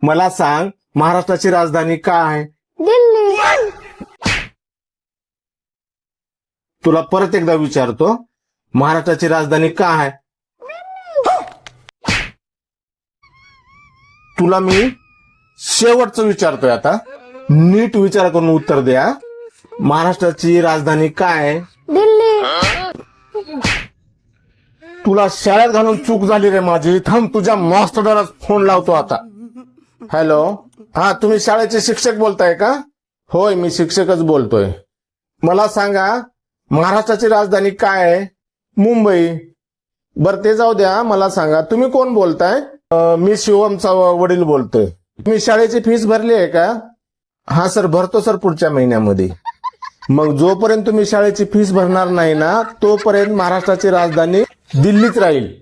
मला सांग, महाराष्ट्राची राजधानी काय आहे? दिल्ली. तुला परत एकदा विचारतो, महाराष्ट्राची राजधानी काय आहे? तुला मी शेवटचं विचारतोय आता, नीट विचार करून उत्तर द्या. महाराष्ट्राची राजधानी काय आहे? दिल्ली. तुला शाळेत घालून चूक झाली रे माझी. थांब, तुझ्या मास्तराला फोन लावतो आता. हॅलो, हा, तुम्ही शाळेचे शिक्षक बोलताय का? होय, मी शिक्षकच बोलतोय. मला सांगा, महाराष्ट्राची राजधानी काय आहे? मुंबई. बरं, ते जाऊ द्या. मला सांगा, तुम्ही कोण बोलताय? मी शिवमचा वडील बोलतोय. तुम्ही शाळेची फीस भरली आहे का? हा सर, भरतो सर पुढच्या महिन्यामध्ये. मग जोपर्यंत तुम्ही शाळेची फीस भरणार नाही ना, तोपर्यंत महाराष्ट्राची राजधानी दिल्लीच राहील.